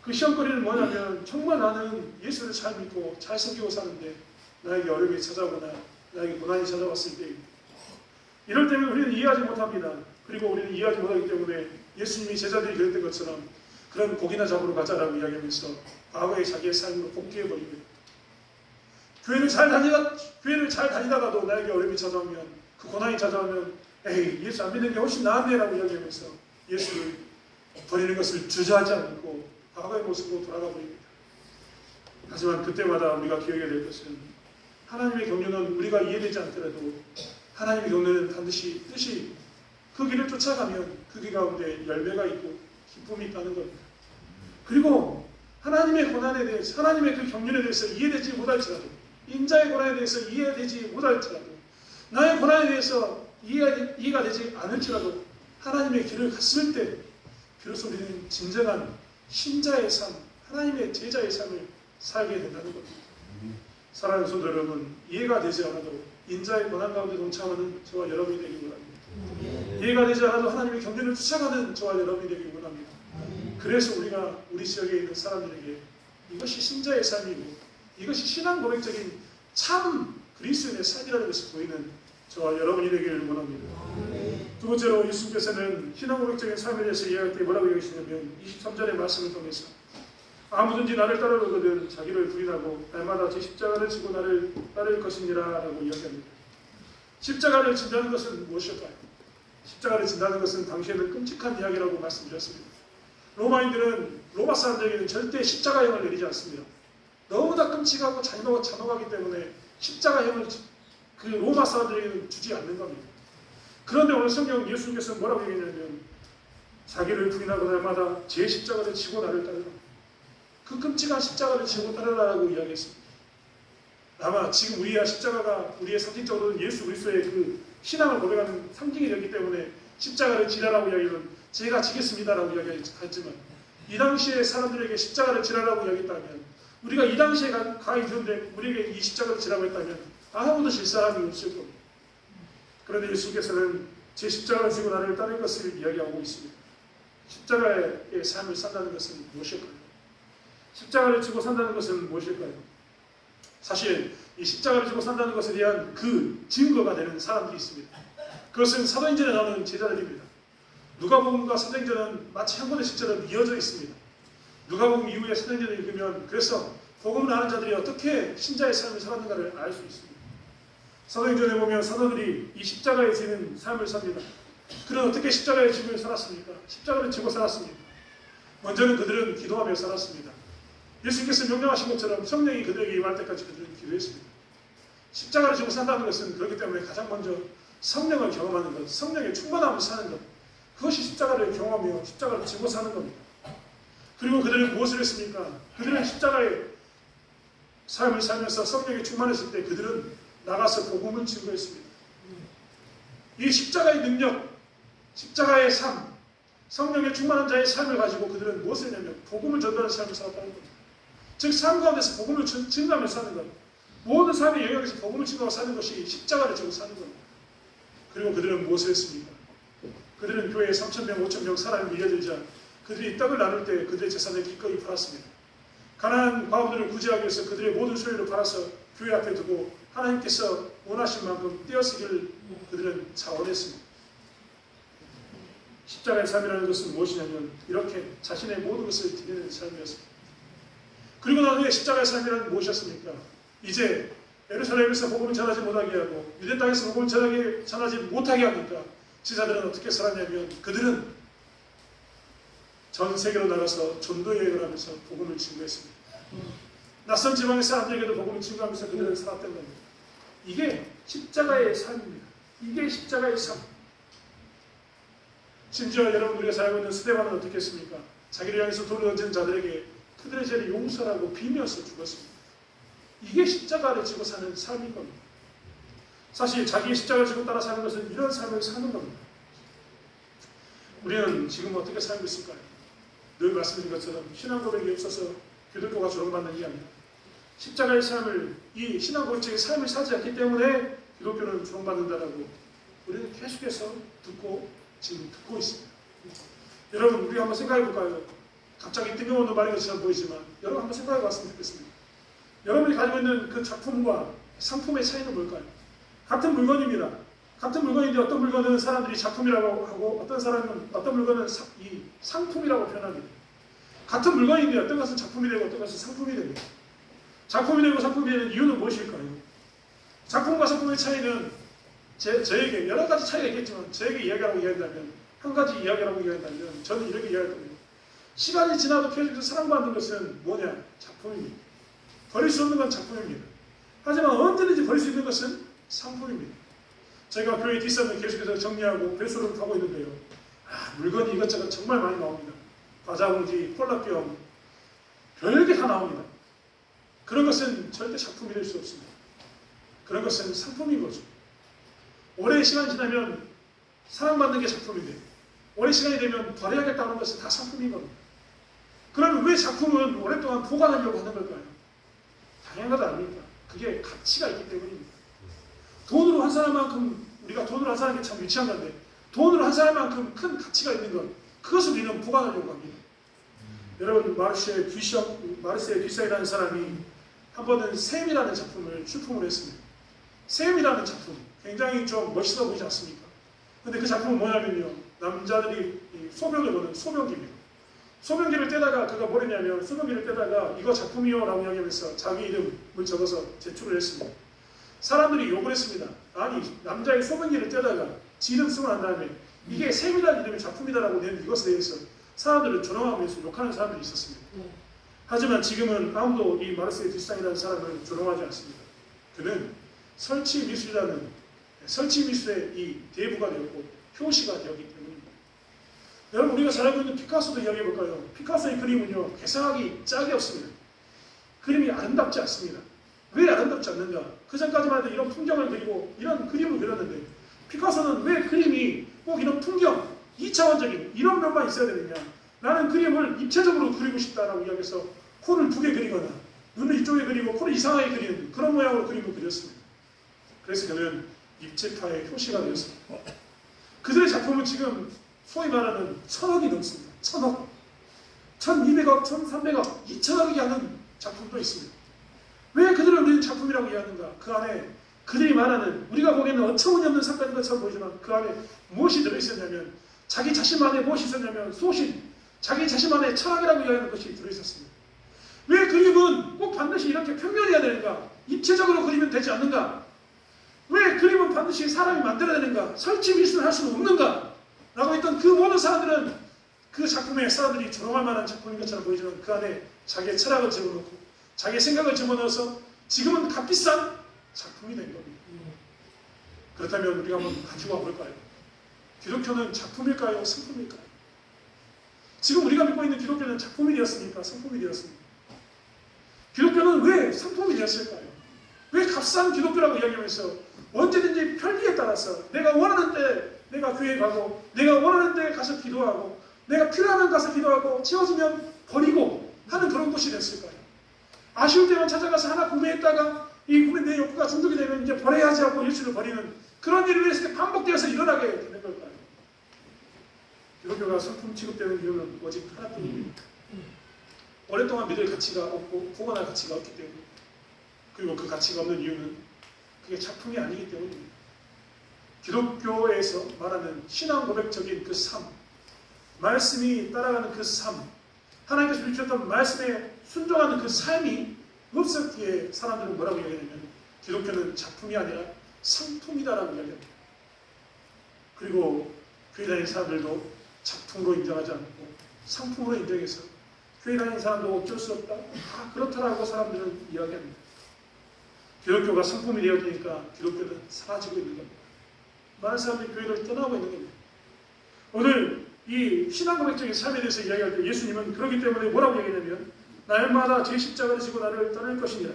그 시험거리는 뭐냐면 정말 나는 예수를 잘 믿고 잘 섬기고 사는데 나에게 어려움이 찾아오거나 나에게 고난이 찾아왔을 때입니다. 이럴 때는 우리는 이해하지 못합니다. 그리고 우리는 이해하지 못하기 때문에 예수님이 제자들이 그랬던 것처럼 그런 고기나 잡으러 가자라고 이야기하면서 과거의 자기의 삶으로 복귀해버립니다. 교회를 잘 다니다가도 나에게 어려움이 찾아오면, 그 고난이 찾아오면 에이, 예수 안 믿는 게 훨씬 나았네라고 이야기하면서 예수를 버리는 것을 주저하지 않고 과거의 모습으로 돌아가 버립니다. 하지만 그때마다 우리가 기억해야 될 것은 하나님의 경륜은 우리가 이해되지 않더라도 하나님의 경륜은 반드시 뜻이 그 길을 쫓아가면 그 길 가운데 열매가 있고 기쁨이 있다는 겁니다. 그리고 하나님의 고난에 대해서, 하나님의 그 경륜에 대해서 이해되지 못할지라도, 인자의 고난에 대해서 이해되지 못할지라도, 나의 고난에 대해서 이해가 되지 않을지라도 하나님의 길을 갔을 때 비로소 우리는 진정한 신자의 삶, 하나님의 제자의 삶을 살게 된다는 겁니다. 사랑하는 성도 여러분, 이해가 되지 않아도 인자의 고난 가운데 동참하는 저와 여러분이 되기 원합니다. 이해가 되지 않아도 하나님의 경륜을 쫓아가는 저와 여러분이 되기 원합니다. 그래서 우리가 우리 지역에 있는 사람들에게 이것이 신자의 삶이고 이것이 신앙 고백적인 참 그리스도인의 삶이라는 것을 보이는 저와 여러분이 되기를 원합니다. 두 번째로 예수님께서는 신앙 고백적인 삶에 대해서 이야기할 때 뭐라고 얘기하시냐면 23절의 말씀을 통해서 아무든지 나를 따르거든 자기를 부인하고 날마다 제 십자가를 지고 나를 따를 것이니라 라고 이야기합니다. 십자가를 진다는 것은 무엇일까요? 십자가를 진다는 것은 당시에는 끔찍한 이야기라고 말씀드렸습니다. 로마인들은 로마 사람들에게는 절대 십자가형을 내리지 않습니다. 너무나 끔찍하고 잔혹하기 때문에 십자가형을 그 로마 사람들에게는 주지 않는 겁니다. 그런데 오늘 성경 예수님께서 뭐라고 얘기했냐면 자기를 부인하고 날마다 제 십자가를 지고 나를 따르라. 그 끔찍한 십자가를 지고 따르라라고 이야기했습니다. 아마 지금 우리의 십자가가 우리의 상징적으로는 예수 그리스도의 그 신앙을 고백하는 상징이 되기 때문에 십자가를 지라라고 이야기하면 제가 지겠습니다라고 이야기했지만 이 당시에 사람들에게 십자가를 지라라고 이야기했다면 우리가 이 당시에 가히 있는데 우리에게 이 십자가를 지라고 했다면 아무도 질 사람이 없을 겁니다. 그런데 예수께서는 제 십자가를 지고 나를 따를 것을 이야기하고 있습니다. 십자가의 삶을 산다는 것은 무엇일까요? 십자가를 지고 산다는 것은 무엇일까요? 사실 이 십자가를 지고 산다는 것에 대한 그 증거가 되는 사람들이 있습니다. 그것은 사도행전에 나오는 제자들입니다. 누가복음과 사도행전은 마치 한 권의 책처럼 이어져 있습니다. 누가복음 이후에 사도행전을 읽으면 그래서 복음을 아는 자들이 어떻게 신자의 삶을 살았는가를 알 수 있습니다. 사도행전에 보면 사도들이 이 십자가에 지는 삶을 삽니다. 그는 어떻게 십자가에 지고 살았습니까? 십자가를 지고 살았습니다. 먼저는 그들은 기도하며 살았습니다. 예수님께서 명령하신 것처럼 성령이 그들에게 임할 때까지 그들은 기도했습니다. 십자가를 지고 산다는 것은 그렇기 때문에 가장 먼저 성령을 경험하는 것, 성령의 충만함을 사는 것, 그것이 십자가를 경험하며 십자가를 지고 사는 겁니다. 그리고 그들은 무엇을 했습니까? 그들은 십자가의 삶을 살면서 성령이 충만했을 때 그들은 나가서 복음을 증거했습니다. 이 십자가의 능력, 십자가의 삶, 성령의 충만한 자의 삶을 가지고 그들은 무엇을 했냐면 복음을 전달하는 삶을 살았다는 겁니다. 즉 삶 가운데서 복음을 증거하며 사는 것, 모든 삶의 영역에서 복음을 증거하며 사는 것이 십자가를 지고 사는 겁니다. 그리고 그들은 무엇을 했습니까? 그들은 교회에 3,000명, 5,000명 사람이 밀려들자 그들이 떡을 나눌 때 그들의 재산을 기꺼이 팔았습니다. 가난한 과부들을 구제하기 위해서 그들의 모든 소유를 팔아서 교회 앞에 두고 하나님께서 원하신 만큼 떼어쓰기를 그들은 자원했습니다. 십자가의 삶이라는 것은 무엇이냐면 이렇게 자신의 모든 것을 드리는 삶이었습니다. 그리고 난 후에 십자가의 삶이라는 무엇이었습니까? 이제 예루살렘에서 복음을 전하지 못하게 하고 유대 땅에서 복음을 전하지 못하게 하니까 지사들은 어떻게 살았냐면 그들은 전 세계로 나가서 전도 여행을 하면서 복음을 증거했습니다. 낯선 지방의 사람들에게도 복음을 증거하면서 그들은 살았던 겁니다. 이게 십자가의 삶입니다. 이게 십자가의 삶. 심지어 여러분 우리가 살고 있는 스데반은 어떻게 했습니까? 자기를 향해서 돌을 던진 자들에게 그들의 죄를 용서하고 비면서 죽었습니다. 이게 십자가를 지고 사는 삶인 겁니다. 사실 자기의 십자가를 지고 따라 사는 것은 이런 삶을 사는 겁니다. 우리는 지금 어떻게 살고 있을까요? 늘 말씀드린 것처럼 신앙 고백이 없어서 교도교가 조롱받는 게 아니라 십자가의 삶을 이 신앙 고백적인 삶을 살지 않기 때문에 기독교는 조롱받는다라고 우리는 계속해서 지금 듣고 있습니다. 여러분 우리 한번 생각해 볼까요? 갑자기 뜬금없는 말인 것처럼 보이지만 여러분 한번 생각해 봤으면 좋겠습니다. 여러분이 가지고 있는 그 작품과 상품의 차이는 뭘까요? 같은 물건입니다. 같은 물건인데 어떤 물건은 사람들이 작품이라고 하고 어떤 물건은 이 상품이라고 표현합니다. 같은 물건인데 어떤 것은 작품이 되고 어떤 것은 상품이 됩니다. 작품이 되고 상품이 되는 이유는 무엇일까요? 작품과 상품의 차이는 저에게 여러 가지 차이가 있겠지만 저에게 이야기하라고 이야기한다면 한 가지 이야기라고 이야기한다면 저는 이렇게 이야기할 겁니다. 시간이 지나도 계속해서 사랑받는 것은 뭐냐? 작품입니다. 버릴 수 없는 건 작품입니다. 하지만 언제든지 버릴 수 있는 것은 상품입니다. 저희가 교회 뒷산을 계속해서 정리하고 배수를 하고 있는데요. 물건이 이것저것 정말 많이 나옵니다. 과자봉지, 콜라병, 별게 다 나옵니다. 그런 것은 절대 작품이 될 수 없습니다. 그런 것은 상품인 거죠. 오랜 시간이 지나면 사랑받는 게 작품인데 오랜 시간이 되면 버려야겠다는 것은 다 상품인 겁니다. 그러면 왜 작품은 오랫동안 보관하려고 하는 걸까요? 당연한 것 아닙니까? 그게 가치가 있기 때문입니다. 돈으로 한 사람만큼, 우리가 돈으로 한 사람이 참 유치한 건데, 돈으로 한 사람만큼 큰 가치가 있는 것, 그것을 우리는 보관하려고 합니다. 여러분, 마르세의 듀사이라는 사람이 한 번은 샘이라는 작품을 출품을 했습니다. 샘이라는 작품, 굉장히 좀 멋있어 보이지 않습니까? 근데 그 작품은 뭐냐면요, 남자들이 소변을 보는 소변기입니다. 소변기를 떼다가 그가 뭘 했냐면, 소변기를 떼다가 이거 작품이요 라고 이야기하면서 자기 이름을 적어서 제출을 했습니다. 사람들이 욕을 했습니다. 아니, 남자의 소변기를 떼다가 지 이름 쓰고 난 다음에 이게 샘이라는 이름의 작품이다라고 낸 이것에 대해서 사람들을 조롱하면서 욕하는 사람들이 있었습니다. 하지만 지금은 아무도 이 마르세유 듀상이라는 사람을 조롱하지 않습니다. 그는 설치 미술의 이 대부가 되었고 표시가 되었기 때문입니다. 여러분, 우리가 잘 알고 있는 피카소도 이야기해볼까요? 피카소의 그림은요, 개성하기 짝이 없습니다. 그림이 아름답지 않습니다. 왜 아름답지 않는가? 그 전까지만 해도 이런 풍경을 그리고 이런 그림을 그렸는데, 피카소는 왜 그림이 꼭 이런 풍경, 2차원적인 이런 면만 있어야 되느냐? 나는 그림을 입체적으로 그리고 싶다라고 이야기해서 코를 두 개 그리거나 눈을 이쪽에 그리고 코를 이상하게 그리는 그런 모양으로 그림을 그렸습니다. 그래서 그는 입체파의 효시가 되었습니다. 그들의 작품은 지금 소위 말하는 1000억이 넘습니다. 1000억, 1200억, 1300억, 2000억이 하는 작품도 있습니다. 왜 그들을 우리는 작품이라고 이해하는가? 그 안에 그들이 말하는, 우리가 보기에는 어처구니없는 사건인 것처럼 보이지만 그 안에 무엇이 들어있었냐면, 자기 자신만의 무엇이 있었냐면 소신, 자기 자신만의 철학이라고 이야기하는 것이 들어있었습니다. 왜 그림은 꼭 반드시 이렇게 평면이어야 되는가? 입체적으로 그리면 되지 않는가? 왜 그림은 반드시 사람이 만들어야 되는가? 설치 미술을 할 수는 없는가? 라고 했던 그 모든 사람들은 그 작품에 사람들이 조롱할 만한 작품인 것처럼 보이지만 그 안에 자기의 철학을 집어넣고 자기의 생각을 집어넣어서 지금은 값비싼 작품이 된 겁니다. 그렇다면 우리가 한번 가지고 와볼까요? 기독교는 작품일까요? 상품일까요? 지금 우리가 믿고 있는 기독교는 작품이 되었습니까? 상품이 되었습니까? 기독교는 왜 상품이 되었을까요? 왜 값싼 기독교라고 이야기하면서 언제든지 편리에 따라서 내가 원하는 때 내가 교회에 가고 내가 원하는 때 가서 기도하고 내가 필요하면 가서 기도하고 채워지면 버리고 하는 그런 곳이 됐을까요? 아쉬울 때만 찾아가서 하나 구매했다가 이 구매 내 욕구가 중독이 되면 이제 버려야지 하고 일주를 버리는 그런 일이 왜 반복되어서 일어나게 되는 걸까요? 기독교가 상품 취급되는 이유는 오직 하나뿐입니다. 오랫동안 믿을 가치가 없고 구원할 가치가 없기 때문입니다. 그리고 그 가치가 없는 이유는 그게 작품이 아니기 때문입니다. 기독교에서 말하는 신앙 고백적인 그 삶, 말씀이 따라가는 그 삶, 하나님께서 주셨던 말씀에 순종하는 그 삶이 없었기에 사람들은 뭐라고 이야기하냐면 기독교는 작품이 아니라 상품이다라고 이야기합니다. 그리고 교회 다니는 사람들도 작품으로 인정하지 않고 상품으로 인정해서 교회 다니는 사람도 어쩔 수 없다, 다 그렇다라고 사람들은 이야기합니다. 기독교가 상품이 되어지니까 기독교는 사라지고 있는 겁니다. 많은 사람들이 교회를 떠나고 있는 겁니다. 오늘 이 신앙고백적인 삶에 대해서 이야기할 때 예수님은 그렇기 때문에 뭐라고 이야기하냐면 날마다 제 십자가를 지고 나를 떠날 것이니라.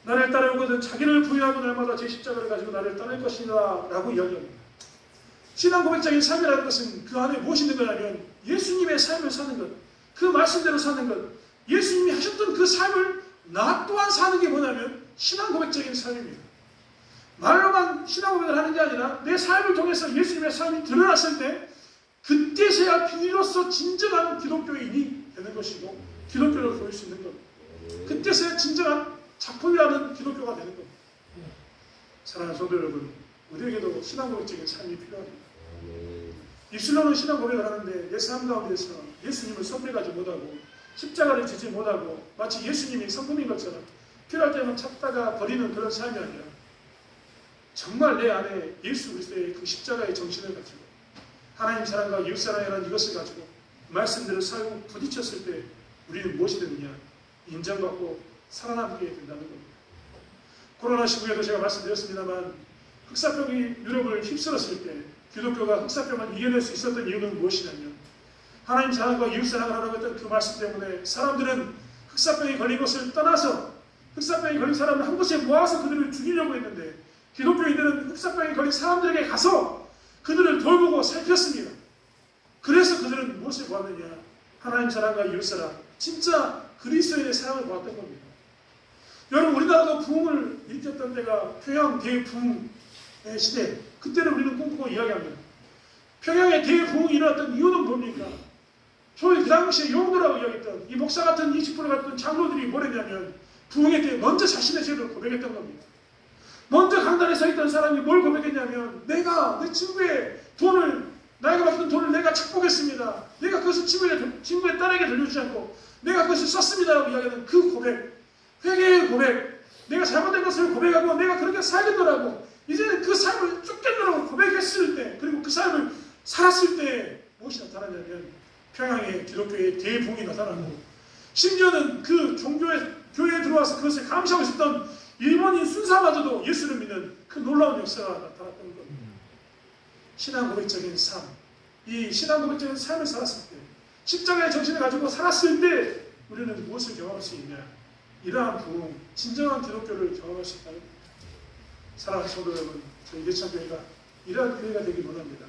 나를 따르거든 자기를 부인하고 날마다 제 십자가를 가지고 나를 떠날 것이니라 라고 이야기합니다. 신앙고백적인 삶이라는 것은 그 안에 무엇이 있는 거냐면 예수님의 삶을 사는 것, 그 말씀대로 사는 것, 예수님이 하셨던 그 삶을 나 또한 사는 게 뭐냐면 신앙고백적인 삶입니다. 말로만 신앙고백을 하는 게 아니라 내 삶을 통해서 예수님의 삶이 드러났을 때 그때서야 비로소 진정한 기독교인이 되는 것이고 기독교를 보일 수 있는 겁니다. 그때서야 진정한 작품이라는 기독교가 되는 겁니다. 사랑하는 성도 여러분, 우리에게도 신앙고백적인 삶이 필요합니다. 입술로는 신앙고백을 하는데 내 삶 가운데서 예수님을 섭리하지 못하고 십자가를 지지 못하고 마치 예수님이 성품인 것처럼 필요할 때만 찾다가 버리는 그런 삶이 아니라 정말 내 안에 예수 그리스도의 그 십자가의 정신을 가지고 하나님 사랑과 이웃 사랑이라는 이것을 가지고 말씀대로 살고 부딪혔을 때 우리는 무엇이 되느냐? 인정받고 살아남게 된다는 겁니다. 코로나 시국에도 제가 말씀드렸습니다만 흑사병이 유럽을 휩쓸었을 때 기독교가 흑사병을 이겨낼 수 있었던 이유는 무엇이냐면 하나님 사랑과 이웃 사랑을 하라고 했던 그 말씀 때문에 사람들은 흑사병이 걸린 것을 떠나서 흑사병이 걸린 사람을 한 곳에 모아서 그들을 죽이려고 했는데 기독교인들은 흑사병이 걸린 사람들에게 가서 그들을 돌보고 살폈습니다. 그래서 그들은 무엇을 보았느냐? 하나님 사랑과 이웃 사랑, 진짜 그리스도인의 사랑을 보았던 겁니다. 여러분, 우리나라도 부흥을 일으켰던 때가 평양 대부흥 시대, 그때를 우리는 꿈꾸고 이야기합니다. 평양에 대부흥이 일어났던 이유는 뭡니까? 소위 그 당시에 용도라고 이야기했던 이 목사 같은 이 직분을 갖던 장로들이 뭐랬냐면 부흥회 때 먼저 자신의 죄를 고백했던 겁니다. 먼저 강단에 서 있던 사람이 뭘 고백했냐면 내가 내 친구의 돈을 나에게 맡긴 돈을 내가 착복했습니다. 내가 그것을 친구의 딸에게 돌려주지 않고 내가 그것을 썼습니다라고 이야기하는 그 고백, 회개의 고백, 내가 잘못된 것을 고백하고 내가 그렇게 살겠노라고 이제는 그 삶을 쫓겠노라고 고백했을 때, 그리고 그 삶을 살았을 때 무엇이 나타나냐면 평양의 기독교의 대부흥이 나타나고, 심지어는 그 교회에 들어와서 그것을 감시하고 있었던 일본인 순사마저도 예수를 믿는 그 놀라운 역사가 나타났던 겁니다. 신앙 고백적인 삶, 이 신앙 고백적인 삶을 살았을 때, 십자가의 정신을 가지고 살았을 때 우리는 무엇을 경험할 수 있냐? 이러한 부흥, 진정한 기독교를 경험할 수 있다는 겁니다. 사랑하는 성도 여러분, 저희 예찬교회가 이러한 교회가 되길 원합니다.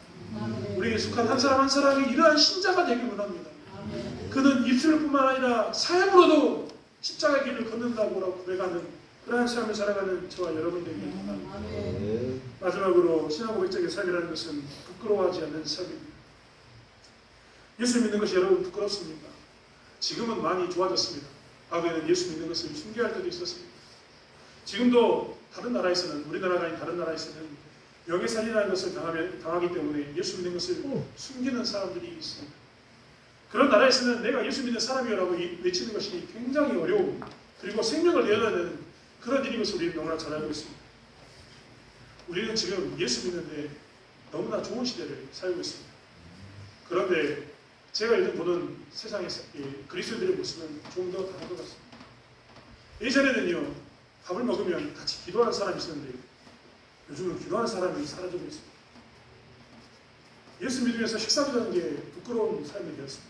우리에 속한 한 사람 한 사람이 이러한 신자가 되길 원합니다. 그는 입술뿐만 아니라 삶으로도 십자가의 길을 걷는다고 고백하는 그러한 삶을 살아가는 저와 여러분 되길 원합니다. 마지막으로 신앙 고백적인 삶이라는 것은 부끄러워하지 않는 삶입니다. 예수 믿는 것이 여러분 부끄럽습니까? 지금은 많이 좋아졌습니다. 과거에는 예수 믿는 것을 숨겨야 할 때도 있었습니다. 지금도 다른 나라에서는, 우리나라가 아닌 다른 나라에서는 명예살인이라는 것을 당하기 때문에 예수 믿는 것을 숨기는 사람들이 있습니다. 그런 나라에서는 내가 예수 믿는 사람이라고 외치는 것이 굉장히 어려운, 그리고 생명을 내어야 되는 그런 일인 것을 우리는 너무나 잘 알고 있습니다. 우리는 지금 예수 믿는데 너무나 좋은 시대를 살고 있습니다. 그런데 제가 요즘 보는 세상에서 그리스도인들의 모습은 좀 더 다른 것 같습니다. 예전에는요, 밥을 먹으면 같이 기도하는 사람이 있었는데 요즘은 기도하는 사람이 사라지고 있습니다. 예수 믿으면서 식사하는 게 부끄러운 삶이 되었습니다.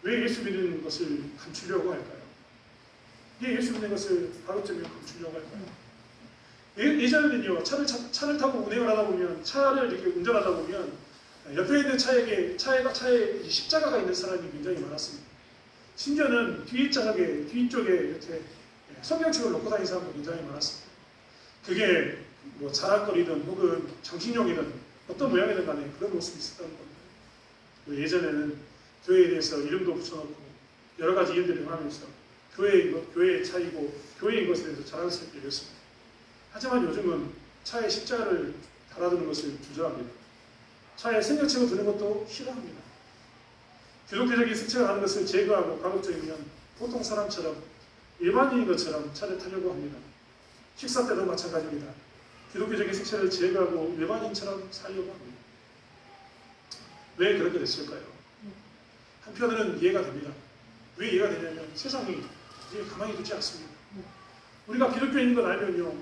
왜 예수 믿는 것을 감추려고 할까요? 왜 예수 믿는 것을 가급적이면 감추려고 할까요? 예전에는요, 차를 타고 운행을 하다 보면, 차를 이렇게 운전하다 보면 옆에 있는 차에 십자가가 있는 사람이 굉장히 많았습니다. 심지어는 뒤쪽에 이렇게 성경책을 놓고 다니는 사람도 굉장히 많았습니다. 그게 뭐 자랑거리든 혹은 정신용이든 어떤 모양이든 간에 그런 모습이 있었다는 겁니다. 예전에는 교회에 대해서 이름도 붙여놓고 여러 가지 이름들을 하면서 교회의 차이고 교회인 것에 대해서 자랑스럽게 여겼습니다. 하지만 요즘은 차에 십자가를 달아두는 것을 주저합니다. 차에 생명책을 두는 것도 싫어합니다. 기독교적인 색책을 하는 것을 제거하고 가급적이면 보통 사람처럼 일반인인 것처럼 차를 타려고 합니다. 식사 때도 마찬가지입니다. 기독교적인 색채를 제거하고 일반인처럼 살려고 합니다. 왜 그렇게 됐을까요? 한편으로는 이해가 됩니다. 왜 이해가 되냐면 세상이 이제 가만히 두지 않습니다. 우리가 기독교인인 걸 알면요,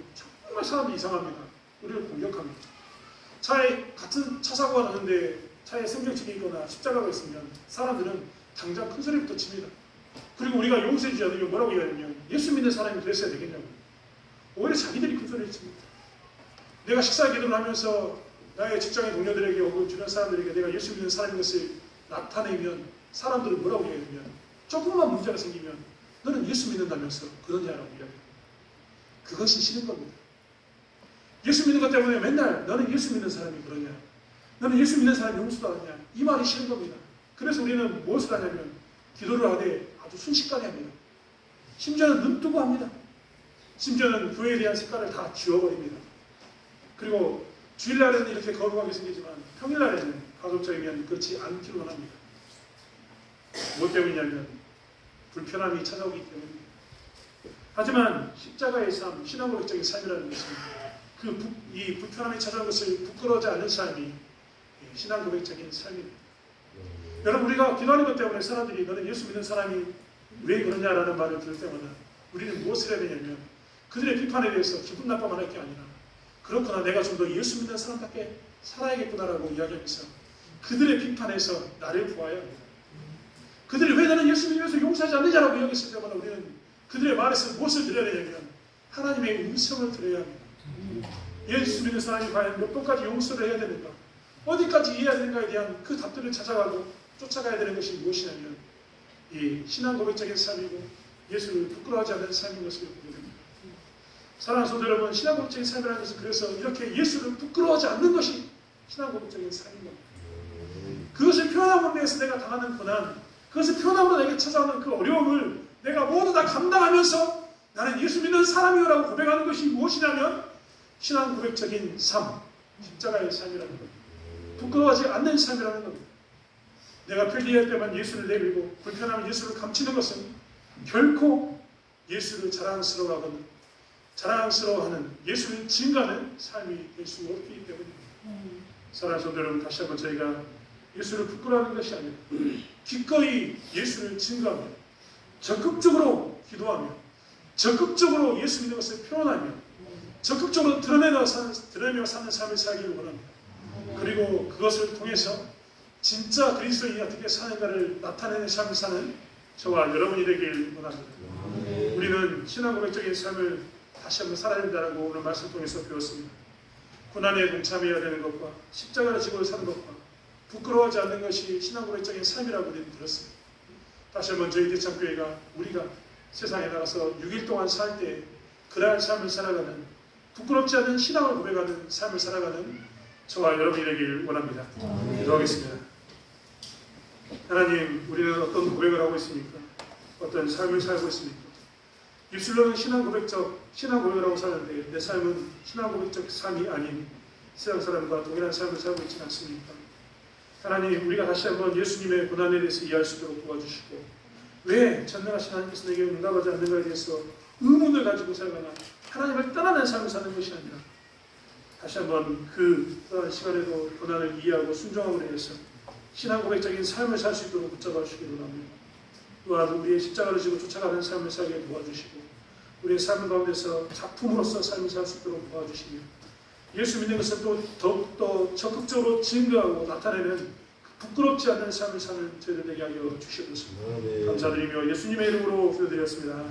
정말 사람이 이상합니다. 우리를 공격합니다. 차에 같은 차 사고가 나는데 차에 생명책이 있거나 십자가가 있으면 사람들은 당장 큰 소리부터 칩니다. 그리고 우리가 용서해주지 않으면 뭐라고 이야기하냐면 예수 믿는 사람이 그랬어야 되겠냐고. 오히려 자기들이 큰 소리를 칩니다. 내가 식사 기도를 하면서 나의 직장의 동료들에게 혹은 주변 사람들에게 내가 예수 믿는 사람인 것을 나타내면 사람들은 뭐라고 이야기하냐면 조금만 문제가 생기면 너는 예수 믿는다면서 그러냐라고 이야기합니다. 그것이 싫은 겁니다. 예수 믿는 것 때문에 맨날 너는 예수 믿는 사람이 그러냐, 너는 예수 믿는 사람이 용서도 안 하냐, 이 말이 싫은 겁니다. 그래서 우리는 무엇을 하냐면 기도를 하되 아주 순식간에 합니다. 심지어는 눈 뜨고 합니다. 심지어는 교회에 대한 색깔을 다 지워버립니다. 그리고 주일날에는 이렇게 거룩하게 생기지만 평일날에는 가급적이면 그렇지 않기로 합니다. 무엇 때문이냐면 불편함이 찾아오기 때문입니다. 하지만 십자가의 삶, 신앙고백적인 삶이라는 것은 이 불편함이 찾아온 것을 부끄러워하지 않는 삶이 신앙고백적인 삶입니다. 여러분, 우리가 기도하는 것 때문에 사람들이 너는 예수 믿는 사람이 왜 그러냐라는 말을 들을 때마다 우리는 무엇을 해야 되냐면 그들의 비판에 대해서 기분 나빠만 할 게 아니라 그렇구나, 내가 좀 더 예수 믿는 사람답게 살아야겠구나라고 이야기하면서 그들의 비판에서 나를 보아야 합니다. 그들이 왜 나는 예수 믿으면서 용서하지 않느냐라고 이야기했을 때마다 우리는 그들의 말에서 무엇을 들어야 되냐면 하나님의 음성을 들어야 합니다. 예수 믿는 사람이 과연 몇 번까지 용서를 해야 되는가, 어디까지 이해해야 되는가에 대한 그 답들을 찾아가고 쫓아가야 되는 것이 무엇이냐면 이 신앙 고백적인 삶이고 예수를 부끄러워하지 않는 삶인 것을 보게 됩니다. 사랑하는 성도 여러분, 신앙고백적인 삶이라는 것은 그래서 이렇게 예수를 부끄러워하지 않는 것이 신앙고백적인 삶인 겁니다. 그것을 표현함으로 인해서 내가 당하는 고난, 그것을 표현함으로 내게 찾아오는 그 어려움을 내가 모두 다 감당하면서 나는 예수 믿는 사람이라고 고백하는 것이 무엇이냐면 신앙고백적인 삶, 십자가의 삶이라는 겁니다. 부끄러워하지 않는 삶이라는 겁니다. 내가 편리할 때만 예수를 내밀고 불편하면 예수를 감추는 것은 결코 예수를 자랑스러워하는 예수를 증거하는 삶이 될 수 없기 때문입니다. 사랑하는 성도 여러분, 다시 한번 저희가 예수를 부끄러워하는 것이 아니라 기꺼이 예수를 증거하며 적극적으로 기도하며 적극적으로 예수 믿는 것을 표현하며 적극적으로 드러내며 사는 삶을 살기를 원합니다. 그리고 그것을 통해서 진짜 그리스도인이 어떻게 사는가를 나타내는 삶을 사는 저와 여러분이 되길 원합니다. 우리는 신앙고백적인 삶을 다시 한번 살아야 된다고 오늘 말씀 통해서 배웠습니다. 고난에 동참해야 되는 것과 십자가를 지고 사는 것과 부끄러워하지 않는 것이 신앙고백적인 삶이라고 우리는 들었습니다. 다시 한번 저희 대창교회가 우리가 세상에 나가서 6일 동안 살 때 그러한 삶을 살아가는 부끄럽지 않은 신앙을 고백하는 삶을 살아가는 저와 여러분이 되길 원합니다. 기도하겠습니다. 하나님, 우리는 어떤 고백을 하고 있습니까? 어떤 삶을 살고 있습니까? 입술로는 신앙고백을 하고 사는데 내 삶은 신앙고백적 삶이 아닌 세상 사람과 동일한 삶을 살고 있지 않습니까? 하나님, 우리가 다시 한번 예수님의 고난에 대해서 이해할 수 있도록 도와주시고 왜 전능하신 하나님께서 내게 응답하지 않는가에 대해서 의문을 가지고 살거나 하나님을 떠나는 삶을 사는 것이 아니라 다시 한번 그 떠나는 시간에도 고난을 이해하고 순종함으로 인해서 신앙고백적인 삶을 살 수 있도록 붙잡아 주시기를 원합니다. 또한 우리의 십자가를 지고 쫓아가는 삶을 살게 도와주시고 우리의 삶 가운데서 작품으로서 삶을 살 수 있도록 도와주시며 예수 믿는 것을 또 더욱더 적극적으로 증거하고 나타내는 부끄럽지 않는 삶을 사는 저희들 되게 하여 주시옵소서. 감사드리며 예수님의 이름으로 기도드렸습니다.